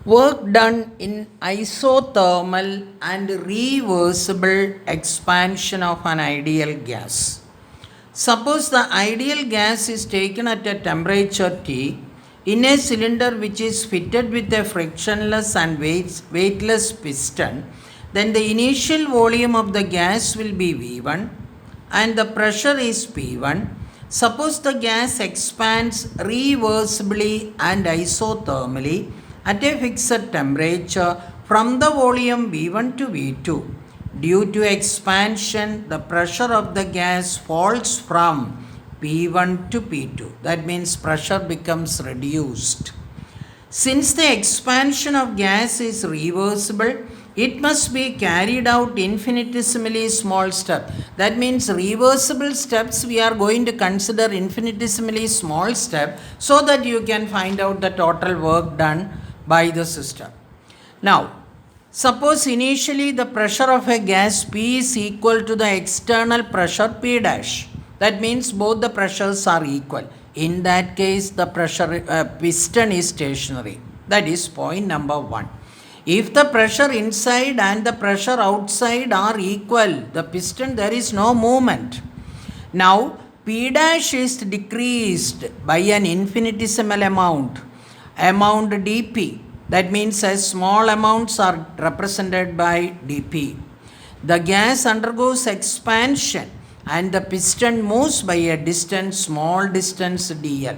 Work done in isothermal and reversible expansion of an ideal gas. Suppose the ideal gas is taken at a temperature T in a cylinder which is fitted with a frictionless and weightless piston, then the initial volume of the gas will be V1 and the pressure is P1. Suppose the gas expands reversibly and isothermally at a fixed temperature from the volume V1 to V2. Due to expansion, the pressure of the gas falls from P1 to P2. That means pressure becomes reduced. Since the expansion of gas is reversible, it must be carried out infinitesimally small step. That means reversible steps we are going to consider infinitesimally small step so that you can find out the total work done by the system. Now, suppose initially the pressure of a gas P is equal to the external pressure P dash. That means both the pressures are equal. In that case, the piston is stationary. That is point number 1. If the pressure inside and the pressure outside are equal, the piston, there is no movement. Now, P dash is decreased by an infinitesimal amount dP. That means as small amounts are represented by dP. The gas undergoes expansion and the piston moves by a small distance dl.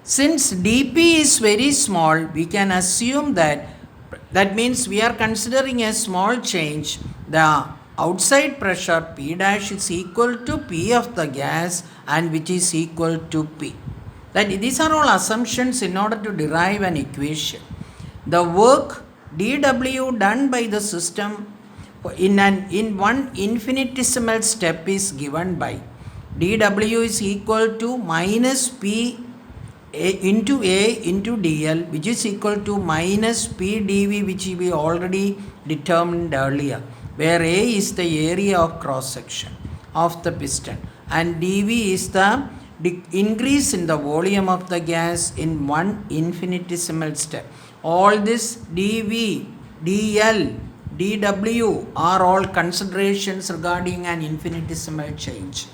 Since dP is very small, we can assume that means we are considering a small change. The outside pressure P dash is equal to P of the gas and which is equal to P. These are all assumptions in order to derive an equation. The work dW done by the system in one infinitesimal step is given by dW is equal to minus P into A into dl, which is equal to minus P dV, which we already determined earlier, where A is the area of cross section of the piston and dV is the increase in the volume of the gas in one infinitesimal step. All this dV, dl, dW are all considerations regarding an infinitesimal change.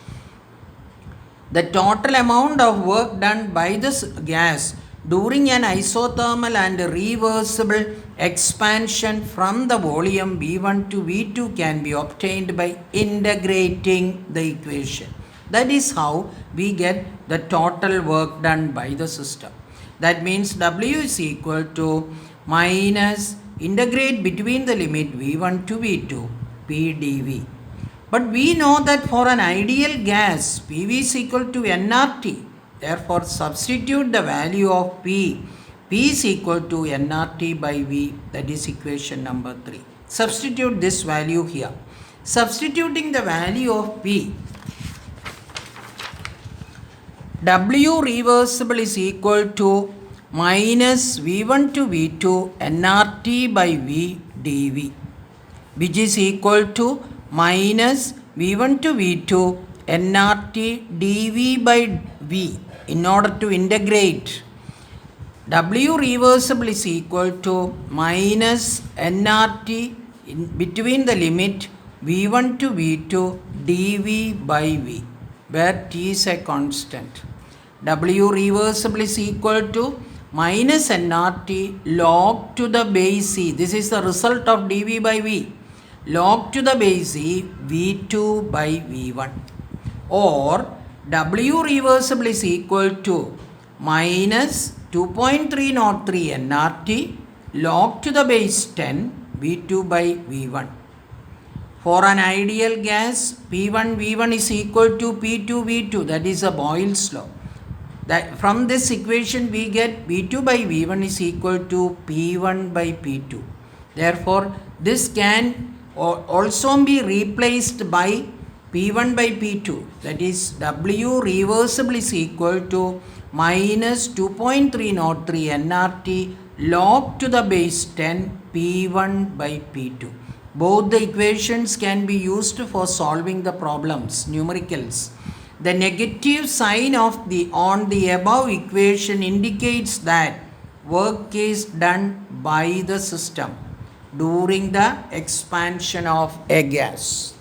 The total amount of work done by this gas during an isothermal and reversible expansion from the volume V1 to V2 can be obtained by integrating the equation. That is how we get the total work done by the system. That means W is equal to minus integrate between the limit V1 to V2 P dV. But we know that for an ideal gas, PV is equal to nRT. Therefore, substitute the value of P. P is equal to nRT by V. That is equation number 3. Substitute this value here. Substituting the value of P, W reversible is equal to minus V1 to V2 nRT by V dV, which is equal to minus V1 to V2 nRT dV by V. In order to integrate, W reversible is equal to minus nRT between the limit V1 to V2 dV by V, where T is a constant. W reversible is equal to minus nRT log to the base E. This is the result of dV by V. Log to the base E V2 by V1, or W reversible is equal to minus 2.303 nRT log to the base 10 V2 by V1. For an ideal gas, P1 V1 is equal to P2 V2, that is a Boyle's law. From this equation we get P2 by V1 is equal to P1 by P2. Therefore, this can also be replaced by P1 by P2, that is W reversible is equal to minus 2.303 nRT log to the base 10 P1 by P2. Both the equations can be used for solving the problems, numericals. The negative sign on the above equation indicates that work is done by the system during the expansion of a gas.